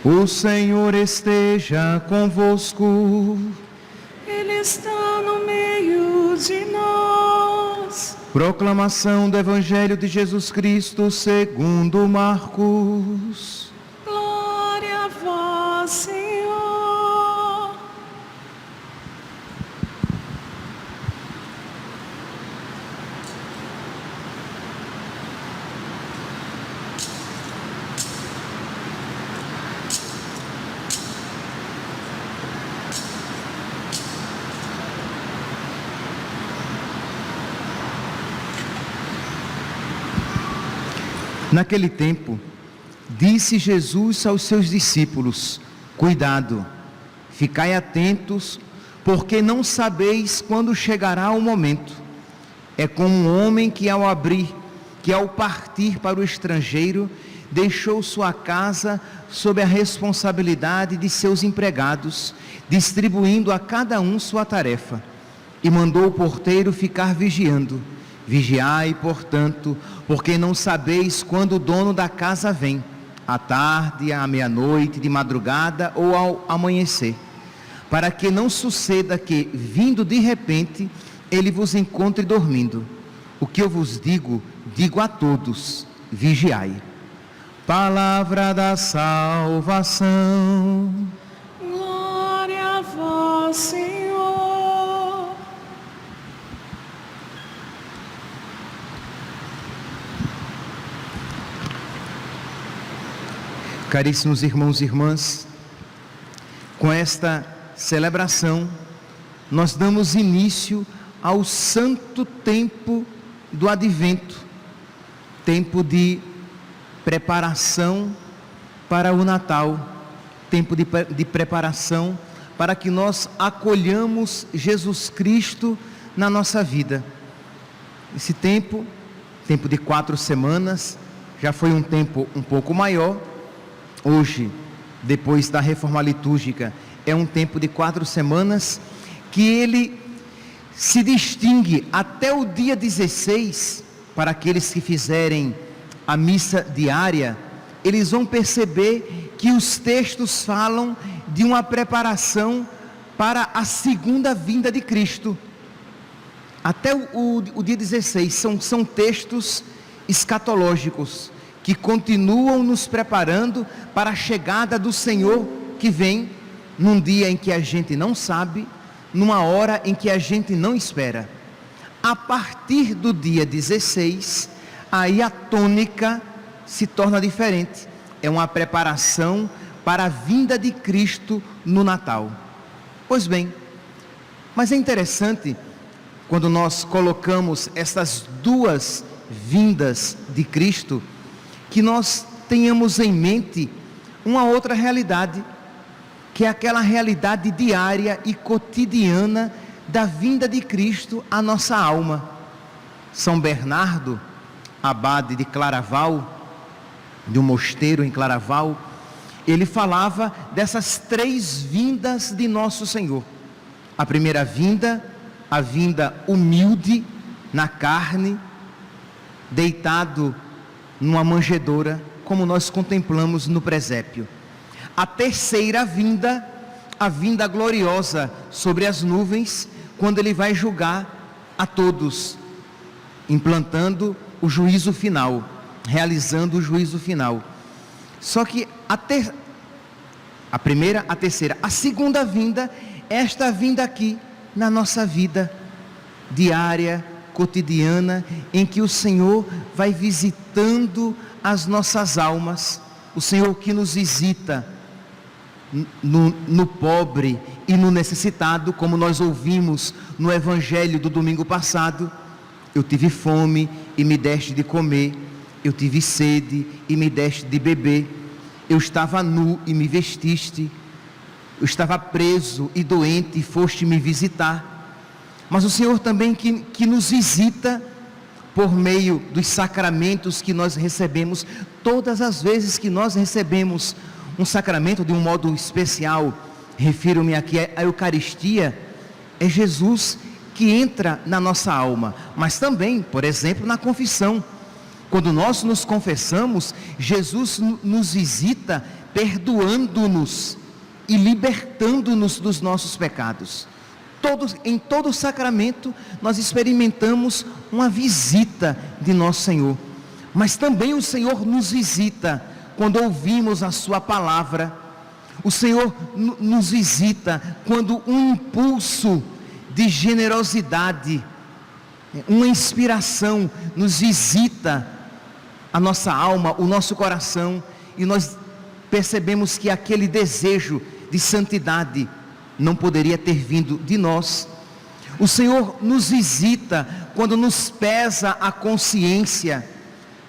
O Senhor esteja convosco. Ele está no meio de nós. Proclamação do Evangelho de Jesus Cristo segundo Marcos. Glória a vós, Senhor. Naquele tempo, disse Jesus aos seus discípulos: cuidado, ficai atentos, porque não sabeis quando chegará o momento. É como um homem que ao partir para o estrangeiro, deixou sua casa sob a responsabilidade de seus empregados, distribuindo a cada um sua tarefa, e mandou o porteiro ficar vigiando. Vigiai, portanto, porque não sabeis quando o dono da casa vem, à tarde, à meia-noite, de madrugada ou ao amanhecer, para que não suceda que, vindo de repente, ele vos encontre dormindo. O que eu vos digo, digo a todos: vigiai. Palavra da salvação. Glória a vós, Senhor. Caríssimos irmãos e irmãs, com esta celebração, nós damos início ao santo tempo do Advento, tempo de preparação para o Natal, tempo de preparação para que nós acolhamos Jesus Cristo na nossa vida. Esse tempo de 4 semanas, já foi um tempo um pouco maior. Hoje, depois da reforma litúrgica, é um tempo de 4 semanas, que ele se distingue até o dia 16, para aqueles que fizerem a missa diária, eles vão perceber que os textos falam de uma preparação para a segunda vinda de Cristo. Até o dia 16, são textos escatológicos, que continuam nos preparando para a chegada do Senhor, que vem num dia em que a gente não sabe, numa hora em que a gente não espera. A partir do dia 16, aí a tônica se torna diferente. É uma preparação para a vinda de Cristo no Natal. Pois bem, mas é interessante, quando nós colocamos essas duas vindas de Cristo, que nós tenhamos em mente uma outra realidade, que é aquela realidade diária e cotidiana da vinda de Cristo à nossa alma. São Bernardo, abade de Claraval, de um mosteiro em Claraval, ele falava dessas 3 vindas de nosso Senhor. A primeira vinda, a vinda humilde na carne, deitado numa manjedoura, como nós contemplamos no presépio. A terceira vinda, a vinda gloriosa sobre as nuvens, quando ele vai julgar a todos, implantando o juízo final, realizando o juízo final. Só que a primeira, a terceira, a segunda vinda, esta vinda aqui na nossa vida diária, cotidiana, em que o Senhor vai visitando as nossas almas, o Senhor que nos visita no pobre e no necessitado, como nós ouvimos no Evangelho do domingo passado. Eu tive fome e me deste de comer, eu tive sede e me deste de beber, eu estava nu e me vestiste, eu estava preso e doente e foste me visitar. Mas o Senhor também que nos visita por meio dos sacramentos que nós recebemos. Todas as vezes que nós recebemos um sacramento de um modo especial, refiro-me aqui à Eucaristia, é Jesus que entra na nossa alma. Mas também, por exemplo, na confissão, quando nós nos confessamos, Jesus nos visita perdoando-nos e libertando-nos dos nossos pecados. Em todo o sacramento nós experimentamos uma visita de nosso Senhor, mas também o Senhor nos visita quando ouvimos a sua palavra. O Senhor nos visita quando um impulso de generosidade, uma inspiração nos visita a nossa alma, o nosso coração, e nós percebemos que aquele desejo de santidade não poderia ter vindo de nós. O Senhor nos visita quando nos pesa a consciência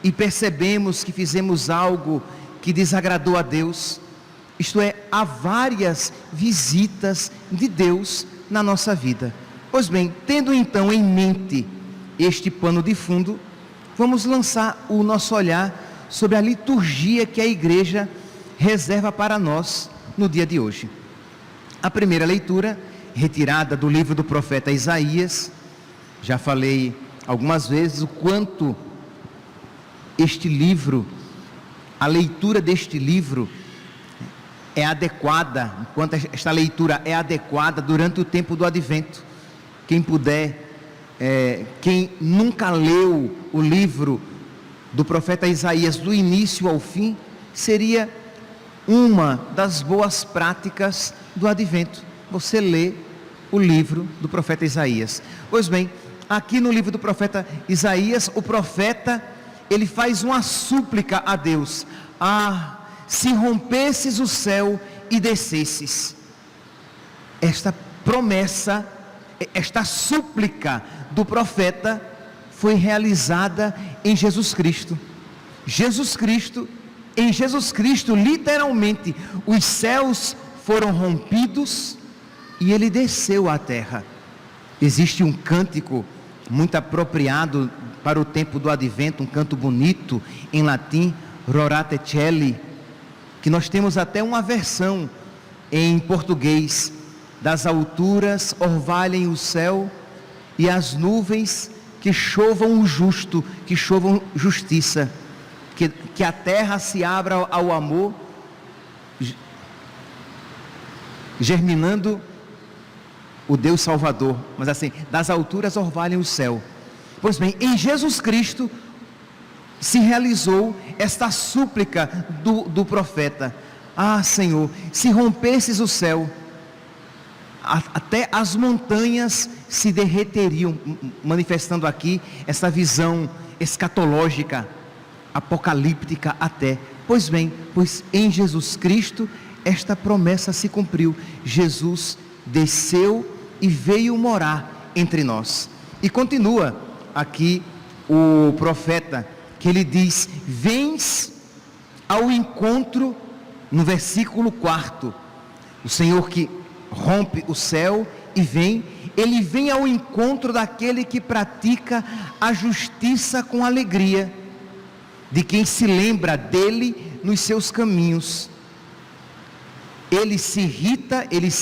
e percebemos que fizemos algo que desagradou a Deus. Isto é, há várias visitas de Deus na nossa vida. Pois bem, tendo então em mente este pano de fundo, vamos lançar o nosso olhar sobre a liturgia que a igreja reserva para nós no dia de hoje. A primeira leitura, retirada do livro do profeta Isaías. Já falei algumas vezes o quanto este livro, a leitura deste livro é adequada, enquanto esta leitura é adequada durante o tempo do Advento. Quem puder, quem nunca leu o livro do profeta Isaías do início ao fim, seria uma das boas práticas do Advento, você lê o livro do profeta Isaías. Pois bem, aqui no livro do profeta Isaías, o profeta, ele faz uma súplica a Deus: se rompesses o céu e descesses. Esta promessa, esta súplica do profeta foi realizada em Jesus Cristo. Em Jesus Cristo, literalmente, os céus foram rompidos e ele desceu à terra. Existe um cântico muito apropriado para o tempo do Advento, um canto bonito em latim, Rorate Caeli, que nós temos até uma versão em português: das alturas orvalhem o céu e as nuvens que chovam o justo, que chovam justiça, que a terra se abra ao amor, germinando o Deus Salvador. Mas assim, das alturas orvalhem o céu. Pois bem, em Jesus Cristo se realizou esta súplica do profeta: Senhor, se rompesses o céu, até as montanhas se derreteriam, manifestando aqui essa visão escatológica, apocalíptica até. Pois bem, em Jesus Cristo esta promessa se cumpriu. Jesus desceu e veio morar entre nós. E continua aqui o profeta, que ele diz: vens ao encontro, no versículo 4, o Senhor que rompe o céu e ele vem ao encontro daquele que pratica a justiça com alegria, de quem se lembra dele nos seus caminhos. Ele se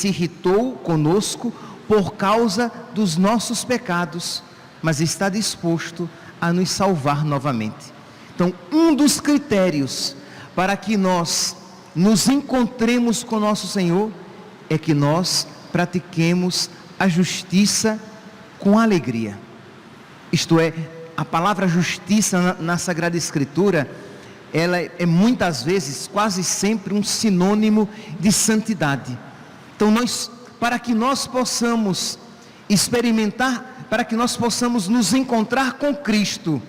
irritou conosco por causa dos nossos pecados, mas está disposto a nos salvar novamente. Então, um dos critérios para que nós nos encontremos com nosso Senhor é que nós pratiquemos a justiça com alegria. Isto é, a palavra justiça na Sagrada Escritura, ela é muitas vezes, quase sempre, um sinônimo de santidade. Então para que nós possamos experimentar, para que nós possamos nos encontrar com Cristo,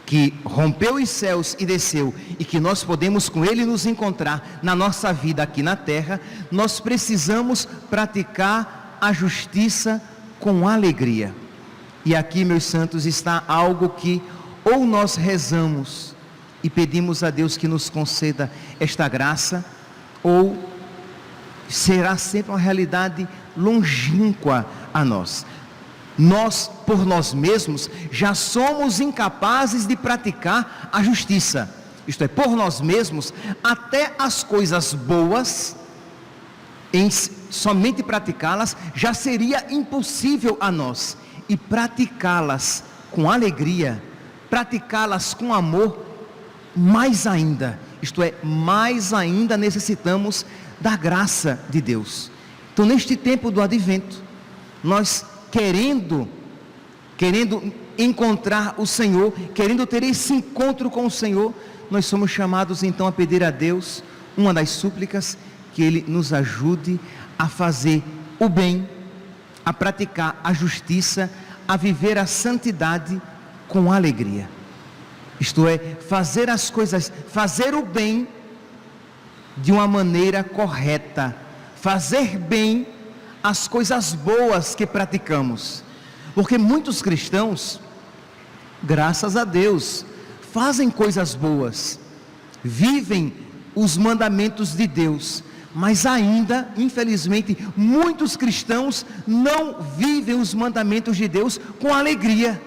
que rompeu os céus e desceu, e que nós podemos com Ele nos encontrar na nossa vida aqui na terra, nós precisamos praticar a justiça com alegria. E aqui, meus santos, está algo que ou nós rezamos e pedimos a Deus que nos conceda esta graça, ou será sempre uma realidade longínqua a nós. Nós, por nós mesmos, já somos incapazes de praticar a justiça. Isto é, por nós mesmos, até as coisas boas, somente praticá-las, já seria impossível a nós. E praticá-las com alegria, praticá-las com amor, mais ainda. isto é, mais ainda necessitamos da graça de Deus. Então, neste tempo do advento, nós querendo encontrar o Senhor, querendo ter esse encontro com o Senhor, nós somos chamados então a pedir a Deus, uma das súplicas, que Ele nos ajude a fazer o bem, a praticar a justiça, a viver a santidade com alegria. Isto é, fazer as coisas, fazer o bem de uma maneira correta, fazer bem as coisas boas que praticamos, porque muitos cristãos, graças a Deus, fazem coisas boas, vivem os mandamentos de Deus, mas ainda, infelizmente, muitos cristãos não vivem os mandamentos de Deus com alegria.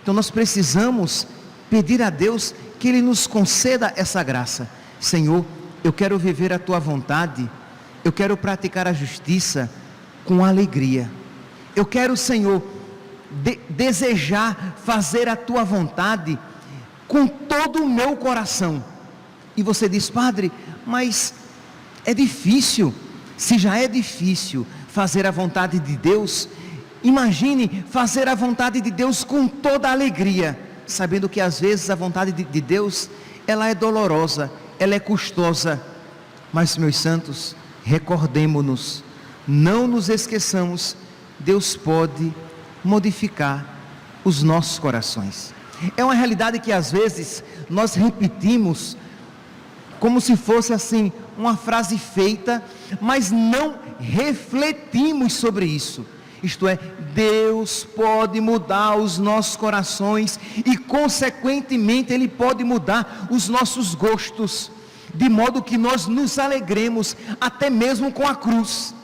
Então nós precisamos pedir a Deus que Ele nos conceda essa graça. Senhor, eu quero viver a Tua vontade, eu quero praticar a justiça com alegria. Eu quero, Senhor, desejar fazer a Tua vontade com todo o meu coração. E você diz: Padre, mas é difícil. Se já é difícil fazer a vontade de Deus, imagine fazer a vontade de Deus com toda a alegria, sabendo que às vezes a vontade de Deus, ela é dolorosa, ela é custosa. Mas, meus santos, recordemo-nos, não nos esqueçamos, Deus pode modificar os nossos corações. É uma realidade que às vezes nós repetimos como se fosse assim uma frase feita, mas não refletimos sobre isso. Isto é, Deus pode mudar os nossos corações e consequentemente Ele pode mudar os nossos gostos, de modo que nós nos alegremos até mesmo com a cruz,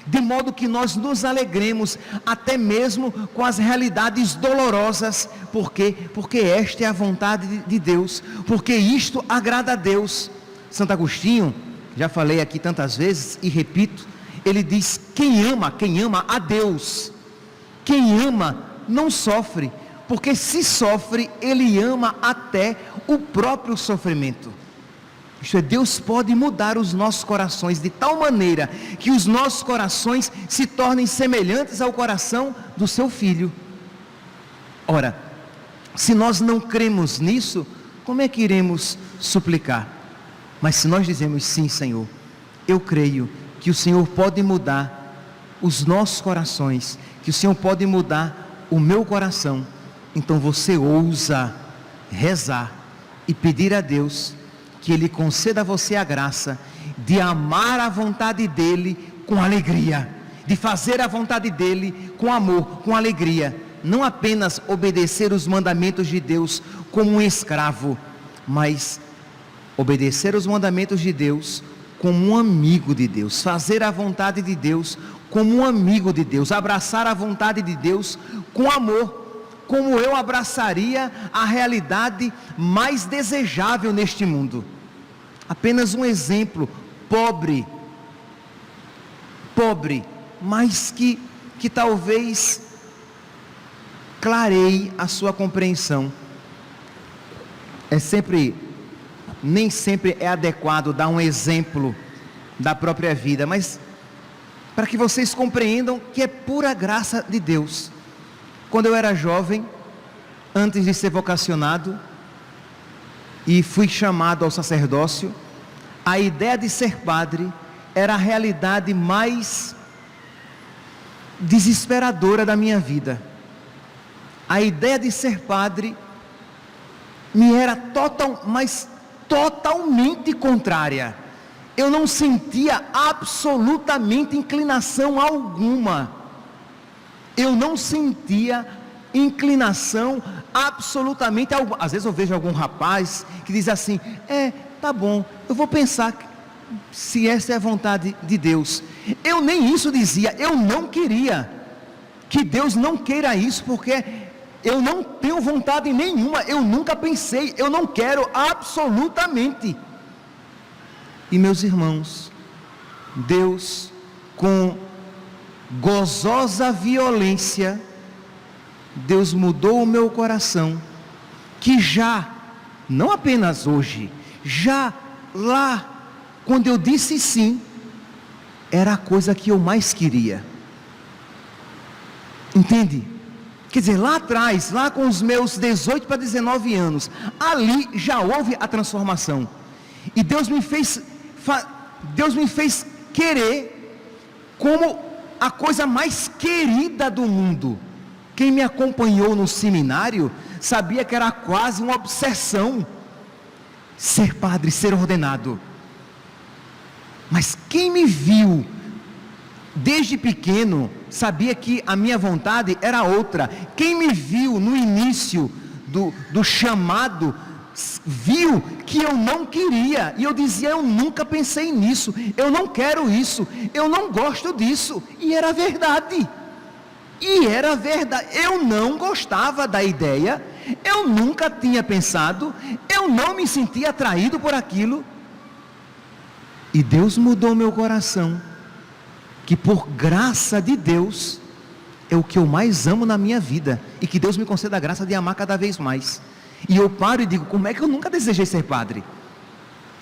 de modo que nós nos alegremos até mesmo com as realidades dolorosas. Por quê? Porque esta é a vontade de Deus, porque isto agrada a Deus. Santo Agostinho, já falei aqui tantas vezes e repito, ele diz: quem ama a Deus, quem ama não sofre, porque se sofre, ele ama até o próprio sofrimento. Isto é, Deus pode mudar os nossos corações de tal maneira que os nossos corações se tornem semelhantes ao coração do seu Filho. Ora, se nós não cremos nisso, como é que iremos suplicar? Mas se nós dizemos: sim, Senhor, eu creio que o Senhor pode mudar os nossos corações, que o Senhor pode mudar o meu coração, então você ousa rezar e pedir a Deus que Ele conceda a você a graça de amar a vontade dEle com alegria, de fazer a vontade dEle com amor, com alegria, não apenas obedecer os mandamentos de Deus como um escravo, mas obedecer os mandamentos de Deus como um amigo de Deus, fazer a vontade de Deus como um amigo de Deus, abraçar a vontade de Deus com amor, como eu abraçaria a realidade mais desejável neste mundo. Apenas um exemplo, pobre, mas que talvez clareie a sua compreensão. Nem sempre é adequado dar um exemplo da própria vida, mas para que vocês compreendam que é pura graça de Deus. Quando eu era jovem, antes de ser vocacionado e fui chamado ao sacerdócio, a ideia de ser padre era a realidade mais desesperadora da minha vida. A ideia de ser padre me era totalmente contrária. Eu não sentia absolutamente inclinação alguma. Eu não sentia inclinação absolutamente alguma. Às vezes eu vejo algum rapaz que diz assim: tá bom, eu vou pensar se essa é a vontade de Deus. Eu nem isso dizia, eu não queria que Deus não queira isso, porque eu não tenho vontade nenhuma, eu nunca pensei, eu não quero absolutamente. E meus irmãos, Deus, com gozosa violência, Deus mudou o meu coração, que já, não apenas hoje, já lá, quando eu disse sim, era a coisa que eu mais queria. Entende? Quer dizer, lá atrás, lá com os meus 18 para 19 anos, ali já houve a transformação. E Deus me fez querer como a coisa mais querida do mundo. Quem me acompanhou no seminário sabia que era quase uma obsessão ser padre, ser ordenado. Mas quem me viu desde pequeno sabia que a minha vontade era outra. Quem me viu no início do chamado viu que eu não queria, e eu dizia: eu nunca pensei nisso, eu não quero isso, eu não gosto disso. E era verdade. Eu não gostava da ideia, eu nunca tinha pensado, eu não me sentia atraído por aquilo. E Deus mudou meu coração, que por graça de Deus é o que eu mais amo na minha vida, e que Deus me conceda a graça de amar cada vez mais. E eu paro e digo: como é que eu nunca desejei ser padre?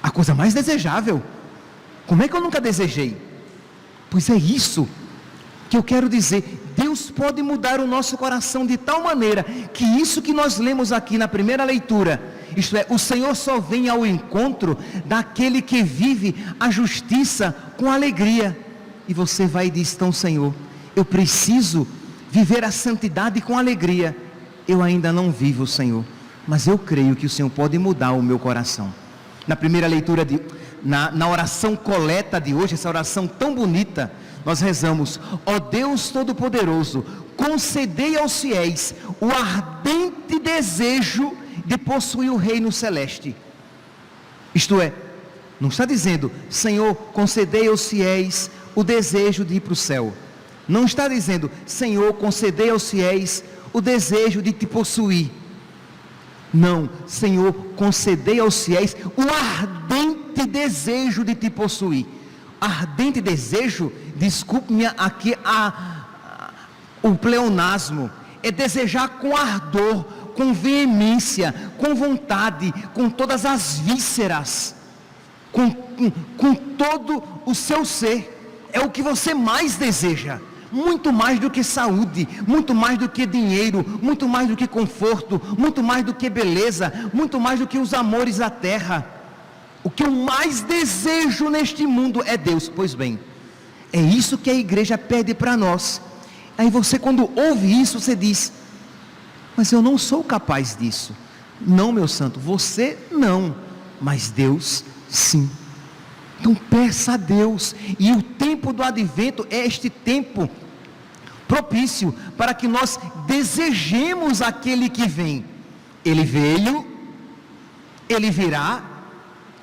A coisa mais desejável. Como é que eu nunca desejei? Pois é isso que eu quero dizer. Deus pode mudar o nosso coração de tal maneira que isso que nós lemos aqui na primeira leitura, isto é, o Senhor só vem ao encontro daquele que vive a justiça com alegria. E você vai e diz: então, Senhor, eu preciso viver a santidade com alegria. Eu ainda não vivo, Senhor, mas eu creio que o Senhor pode mudar o meu coração. Na primeira leitura, na oração coleta de hoje, essa oração tão bonita, nós rezamos: ó Deus Todo-Poderoso, concedei aos fiéis o ardente desejo de possuir o reino celeste. Isto é, não está dizendo: Senhor, concedei aos fiéis o desejo de ir para o céu. Não está dizendo: Senhor, concedei aos fiéis o desejo de te possuir. Não, Senhor, concedei aos fiéis o ardente desejo de te possuir. Ardente desejo, desculpe-me aqui o pleonasmo, é desejar com ardor, com veemência, com vontade, com todas as vísceras, com todo o seu ser. É o que você mais deseja, muito mais do que saúde, muito mais do que dinheiro, muito mais do que conforto, muito mais do que beleza, muito mais do que os amores da terra. O que eu mais desejo neste mundo é Deus. Pois bem, é isso que a igreja pede para nós. Aí você, quando ouve isso, você diz: mas eu não sou capaz disso. Não, meu santo, você não, mas Deus sim. Então peça a Deus, e o tempo do advento é este tempo propício para que nós desejemos aquele que vem. Ele veio, ele virá,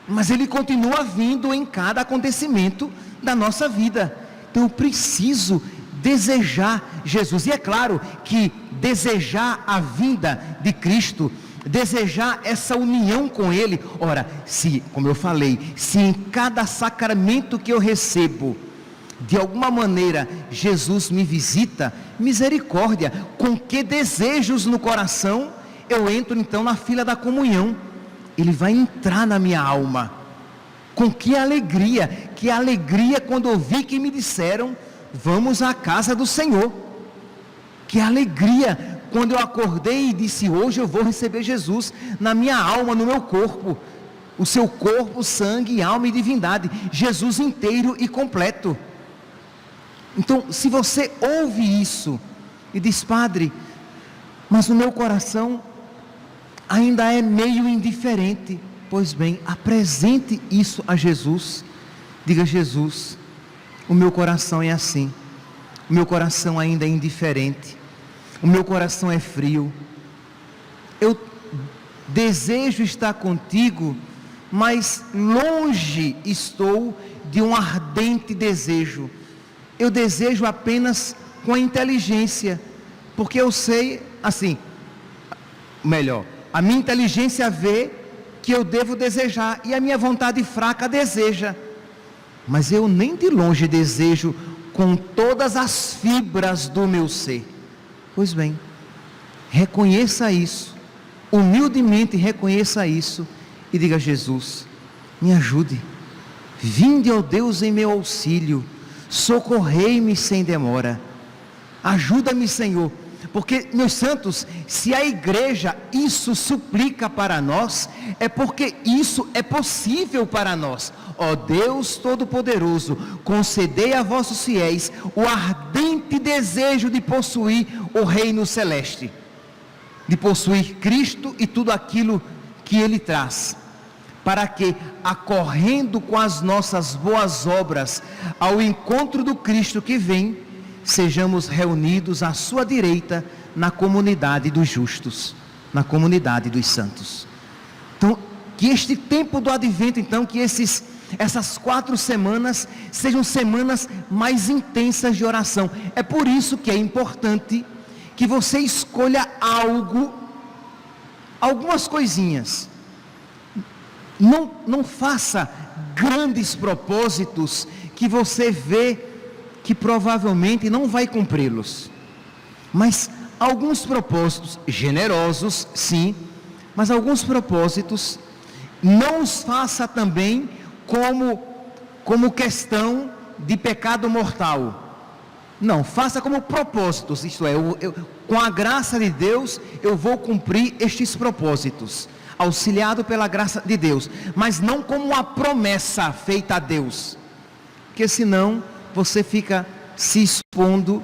mas ele continua vindo em cada acontecimento da nossa vida. Então eu preciso desejar Jesus. E é claro que desejar a vinda de Cristo, desejar essa união com Ele. Ora, se, como eu falei, se em cada sacramento que eu recebo, de alguma maneira Jesus me visita, misericórdia, com que desejos no coração eu entro então na fila da comunhão. Ele vai entrar na minha alma. Com que alegria quando eu vi que me disseram: vamos à casa do Senhor. Que alegria quando eu acordei e disse: hoje eu vou receber Jesus na minha alma, no meu corpo. O seu corpo, sangue, alma e divindade, Jesus inteiro e completo. Então, se você ouve isso e diz: padre, mas o meu coração ainda é meio indiferente. Pois bem, apresente isso a Jesus. Diga: Jesus, o meu coração é assim, o meu coração ainda é indiferente, o meu coração é frio, eu desejo estar contigo, mas longe estou de um ardente desejo. Eu desejo apenas com a inteligência, porque eu sei, assim, melhor, a minha inteligência vê que eu devo desejar, e a minha vontade fraca deseja, mas eu nem de longe desejo com todas as fibras do meu ser. Pois bem, reconheça isso, humildemente reconheça isso, e diga: Jesus, me ajude. Vinde, ó Deus, em meu auxílio, socorrei-me sem demora. Ajuda-me, Senhor, porque, meus santos, se a igreja isso suplica para nós, é porque isso é possível para nós. Ó Deus Todo-Poderoso, concedei a vossos fiéis o ardente desejo de possuir o reino celeste, de possuir Cristo e tudo aquilo que Ele traz, para que, acorrendo com as nossas boas obras ao encontro do Cristo que vem, sejamos reunidos à sua direita na comunidade dos justos, na comunidade dos santos. Então, que este tempo do advento, então, que essas 4 semanas sejam semanas mais intensas de oração. É por isso que é importante que você escolha algumas coisinhas. Não faça grandes propósitos que você vê que provavelmente não vai cumpri-los. Mas alguns propósitos generosos, sim, mas alguns propósitos não os faça também como questão de pecado mortal. Não, faça como propósitos, isto é, com a graça de Deus eu vou cumprir estes propósitos, auxiliado pela graça de Deus, mas não como uma promessa feita a Deus, porque senão você fica se expondo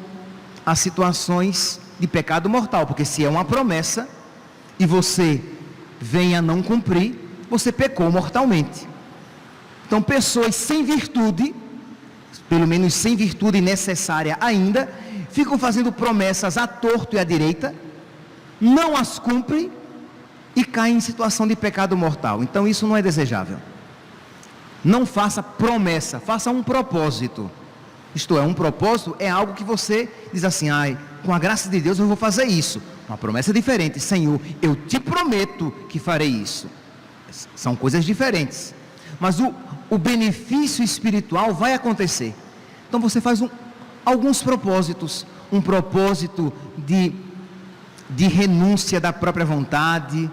a situações de pecado mortal, porque se é uma promessa e você vem a não cumprir, você pecou mortalmente. Então, pessoas sem virtude, pelo menos sem virtude necessária ainda, ficam fazendo promessas à torto e à direita, não as cumprem e caem em situação de pecado mortal. Então, isso não é desejável. Não faça promessa, faça um propósito. Isto é, um propósito é algo que você diz assim: com a graça de Deus eu vou fazer isso. Uma promessa diferente: Senhor, eu te prometo que farei isso. São coisas diferentes, mas o benefício espiritual vai acontecer. Então você faz alguns propósitos, um propósito de renúncia da própria vontade,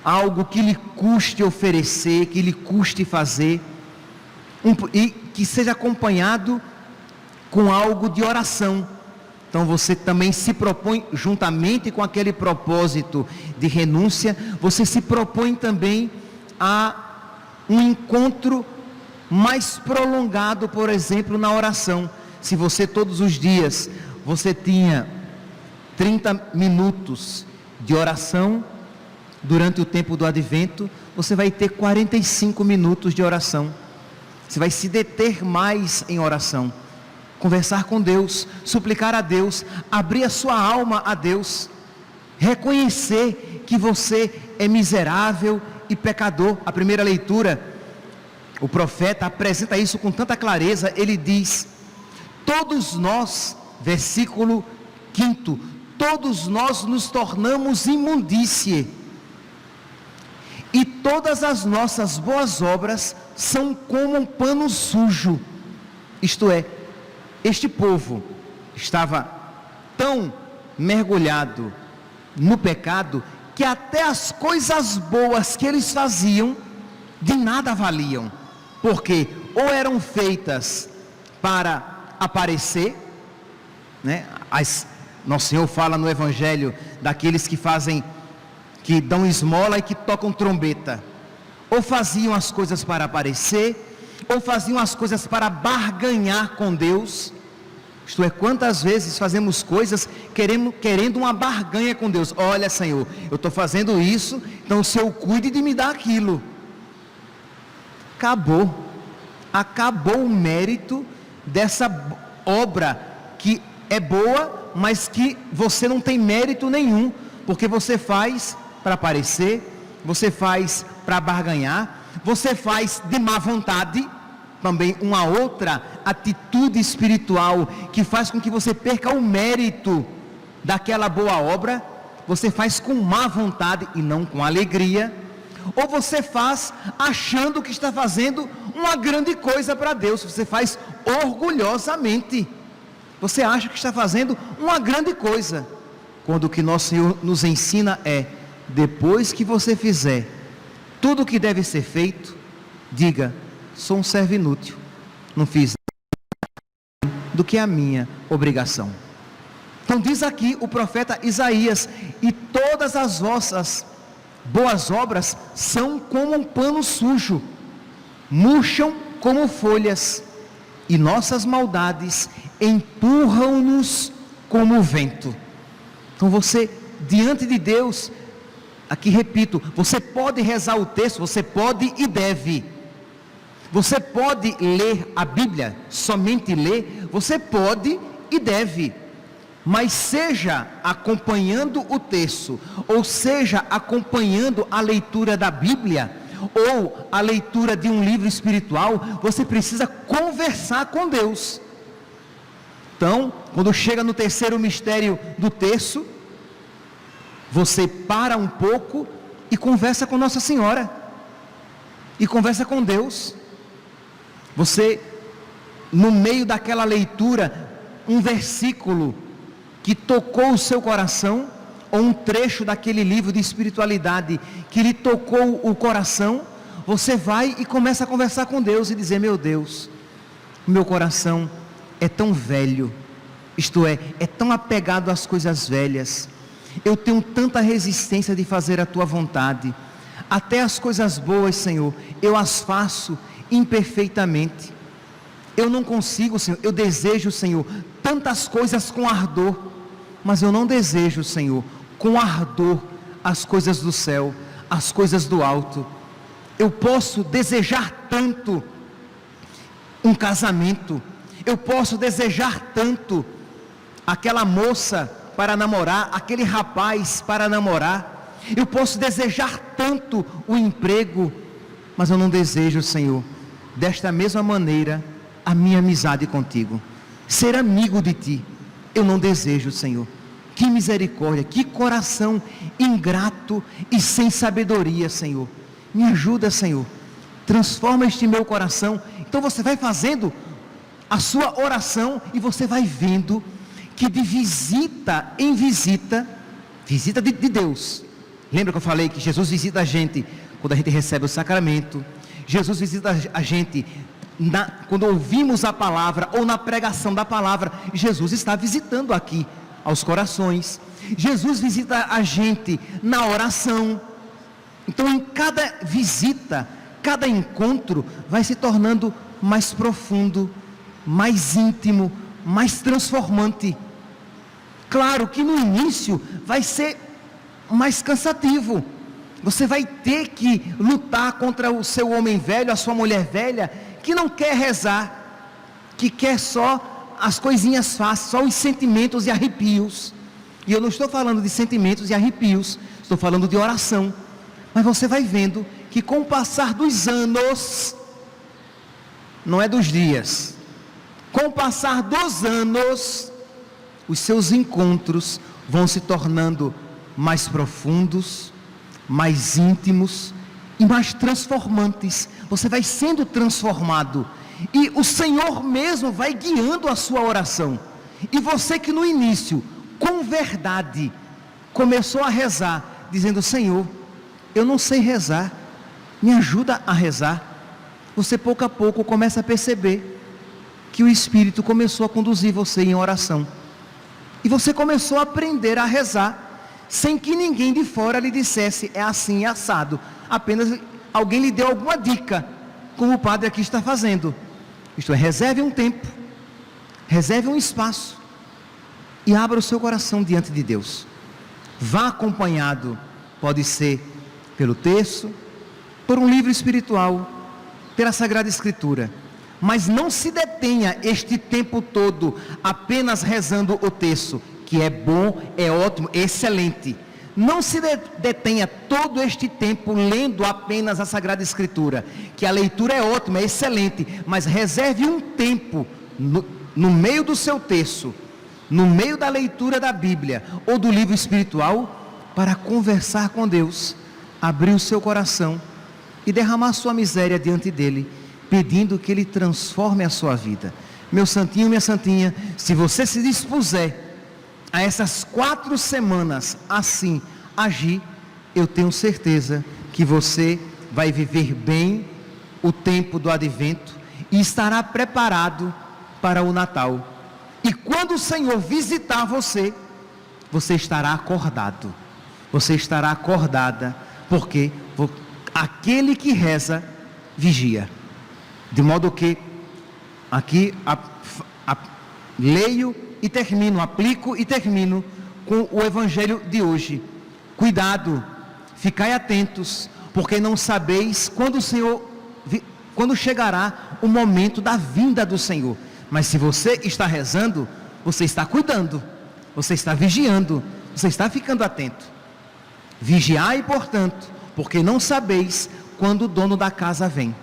algo que lhe custe oferecer, que lhe custe fazer, e que seja acompanhado com algo de oração. Então você também se propõe, juntamente com aquele propósito de renúncia, você se propõe também a um encontro mais prolongado, por exemplo, na oração. Se você todos os dias, você tinha 30 minutos de oração, durante o tempo do advento, você vai ter 45 minutos de oração. Você vai se deter mais em oração, conversar com Deus, suplicar a Deus, abrir a sua alma a Deus, reconhecer que você é miserável e pecador. A primeira leitura, o profeta apresenta isso com tanta clareza. Ele diz: todos nós, versículo 5, todos nós nos tornamos imundície, e todas as nossas boas obras são como um pano sujo. Isto é, este povo estava tão mergulhado no pecado, que até as coisas boas que eles faziam, de nada valiam, porque ou eram feitas para aparecer, né? Nosso Senhor fala no Evangelho daqueles que dão esmola e que tocam trombeta, ou faziam as coisas para aparecer, ou faziam as coisas para barganhar com Deus. Isto é, quantas vezes fazemos coisas querendo uma barganha com Deus. Olha, Senhor, eu estou fazendo isso, então o Senhor cuide de me dar aquilo. Acabou o mérito dessa obra que é boa, mas que você não tem mérito nenhum, porque você faz para aparecer, você faz para barganhar, você faz de má vontade. Também uma outra atitude espiritual que faz com que você perca o mérito daquela boa obra. Você faz com má vontade e não com alegria, ou você faz achando que está fazendo uma grande coisa para Deus. Você faz orgulhosamente, você acha que está fazendo uma grande coisa, quando o que nosso Senhor nos ensina é: depois que você fizer tudo o que deve ser feito, diga: sou um servo inútil, não fiz nada do que a minha obrigação. Então diz aqui o profeta Isaías: e todas as vossas boas obras são como um pano sujo, murcham como folhas, e nossas maldades empurram-nos como o vento. Então você, diante de Deus, aqui repito, você pode rezar o texto, você pode e deve. Você pode ler a Bíblia, somente ler, você pode e deve. Mas seja acompanhando o texto, ou seja acompanhando a leitura da Bíblia, ou a leitura de um livro espiritual, você precisa conversar com Deus. Então, quando chega no terceiro mistério do terço, você para um pouco e conversa com Nossa Senhora, e conversa com Deus. Você, no meio daquela leitura, um versículo que tocou o seu coração, ou um trecho daquele livro de espiritualidade que lhe tocou o coração, você vai e começa a conversar com Deus e dizer: meu Deus, meu coração é tão velho, isto é tão apegado às coisas velhas, eu tenho tanta resistência de fazer a tua vontade, até as coisas boas, Senhor, eu as faço imperfeitamente, eu não consigo, Senhor, eu desejo, Senhor, tantas coisas com ardor, mas eu não desejo, Senhor, com ardor as coisas do céu, as coisas do alto. Eu posso desejar tanto um casamento, eu posso desejar tanto aquela moça para namorar, aquele rapaz para namorar, eu posso desejar tanto o emprego, mas eu não desejo, Senhor, desta mesma maneira, a minha amizade contigo, ser amigo de ti, eu não desejo, Senhor. Que misericórdia, que coração ingrato e sem sabedoria, Senhor. Me ajuda, Senhor, transforma este meu coração. Então você vai fazendo a sua oração e você vai vendo que de visita em visita, visita de Deus. Lembra que eu falei que Jesus visita a gente quando a gente recebe o sacramento? Jesus visita a gente quando ouvimos a palavra ou na pregação da palavra. Jesus está visitando aqui aos corações. Jesus visita a gente na oração. Então em cada visita, cada encontro vai se tornando mais profundo, mais íntimo, mais transformante. Claro que no início vai ser mais cansativo, você vai ter que lutar contra o seu homem velho, a sua mulher velha, que não quer rezar, que quer só as coisinhas fáceis, só os sentimentos e arrepios. E eu não estou falando de sentimentos e arrepios, estou falando de oração. Mas você vai vendo que com o passar dos anos, não é dos dias, com o passar dos anos, os seus encontros vão se tornando mais profundos, mais íntimos e mais transformantes. Você vai sendo transformado e o Senhor mesmo vai guiando a sua oração. E você que no início, com verdade, começou a rezar, dizendo: Senhor, eu não sei rezar, me ajuda a rezar. Você pouco a pouco começa a perceber que o Espírito começou a conduzir você em oração. E você começou a aprender a rezar, sem que ninguém de fora lhe dissesse: é assim, é assado. Apenas alguém lhe deu alguma dica, como o padre aqui está fazendo. Isto é, reserve um tempo, reserve um espaço, e abra o seu coração diante de Deus. Vá acompanhado, pode ser pelo texto, por um livro espiritual, pela Sagrada Escritura. Mas não se detenha este tempo todo apenas rezando o texto, que é bom, é ótimo, é excelente. Não se detenha todo este tempo lendo apenas a Sagrada Escritura, que a leitura é ótima, é excelente, mas reserve um tempo no meio do seu texto, no meio da leitura da Bíblia ou do livro espiritual, para conversar com Deus, abrir o seu coração e derramar sua miséria diante dele, pedindo que ele transforme a sua vida. Meu santinho, minha santinha, se você se dispuser a essas 4 semanas assim agir, eu tenho certeza que você vai viver bem o tempo do advento e estará preparado para o Natal. E quando o Senhor visitar você, você estará acordado. Você estará acordada, porque aquele que reza, vigia. De modo que, aqui, leio e termino, aplico e termino com o Evangelho de hoje. Cuidado, ficai atentos, porque não sabeis quando chegará o momento da vinda do Senhor. Mas se você está rezando, você está cuidando, você está vigiando, você está ficando atento. Vigiai, portanto, porque não sabeis quando o dono da casa vem.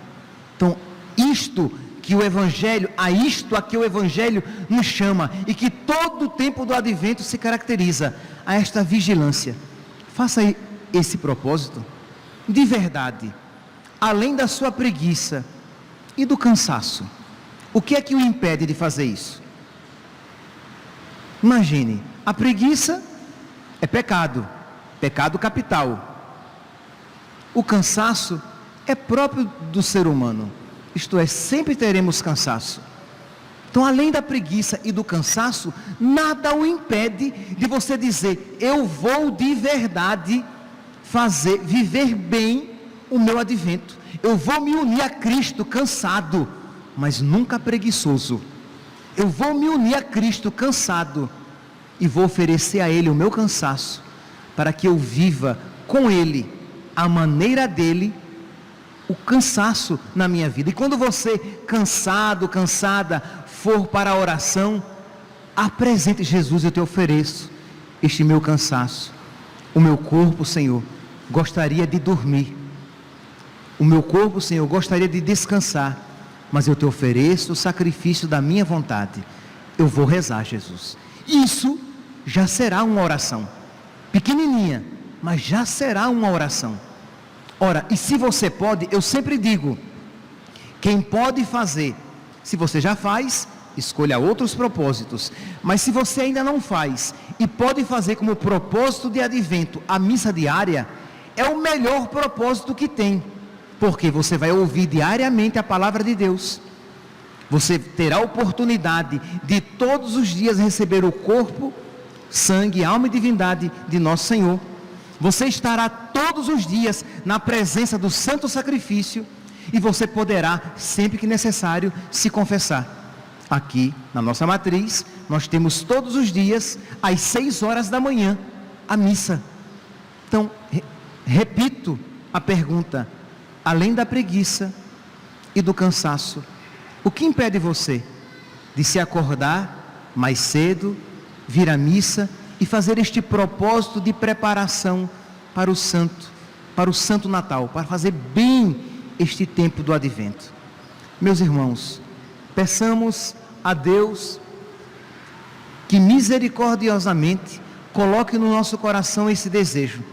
Então, isto a que o Evangelho nos chama, e que todo o tempo do advento se caracteriza, a esta vigilância. Faça esse propósito, de verdade, além da sua preguiça e do cansaço. O que é que o impede de fazer isso? Imagine, a preguiça é pecado capital. O cansaço é próprio do ser humano, isto é, sempre teremos cansaço. Então, além da preguiça e do cansaço, nada o impede de você dizer: eu vou de verdade viver bem o meu advento. Eu vou me unir a Cristo cansado, mas nunca preguiçoso. Eu vou me unir a Cristo cansado e vou oferecer a Ele o meu cansaço, para que eu viva com Ele, a maneira dEle, o cansaço na minha vida. E quando você, cansada, for para a oração, apresente: Jesus, eu te ofereço este meu cansaço. O meu corpo, Senhor, gostaria de dormir. O meu corpo, Senhor, gostaria de descansar, mas eu te ofereço o sacrifício da minha vontade. Eu vou rezar, Jesus. Isso já será uma oração, pequenininha, mas já será uma oração. Ora, e se você pode, eu sempre digo, quem pode fazer, se você já faz, escolha outros propósitos, mas se você ainda não faz, e pode fazer como propósito de advento, a missa diária, é o melhor propósito que tem, porque você vai ouvir diariamente a palavra de Deus, você terá a oportunidade de todos os dias receber o corpo, sangue, alma e divindade de nosso Senhor. Você estará todos os dias na presença do santo sacrifício, e você poderá, sempre que necessário, se confessar. Aqui na nossa matriz, nós temos todos os dias, às 6 horas da manhã, a missa. Então, repito a pergunta: além da preguiça e do cansaço, o que impede você de se acordar mais cedo, vir à missa e fazer este propósito de preparação para o Santo Natal, para fazer bem este tempo do advento? Meus irmãos, peçamos a Deus que misericordiosamente coloque no nosso coração esse desejo,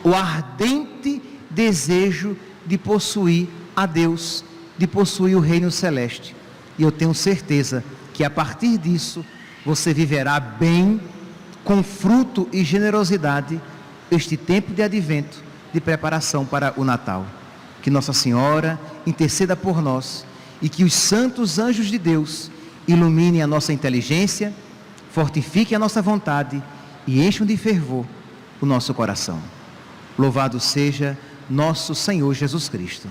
o ardente desejo de possuir a Deus, de possuir o reino celeste. E eu tenho certeza que a partir disso você viverá bem, com fruto e generosidade, este tempo de advento, de preparação para o Natal. Que Nossa Senhora interceda por nós, e que os santos anjos de Deus iluminem a nossa inteligência, fortifiquem a nossa vontade e encham de fervor o nosso coração. Louvado seja nosso Senhor Jesus Cristo.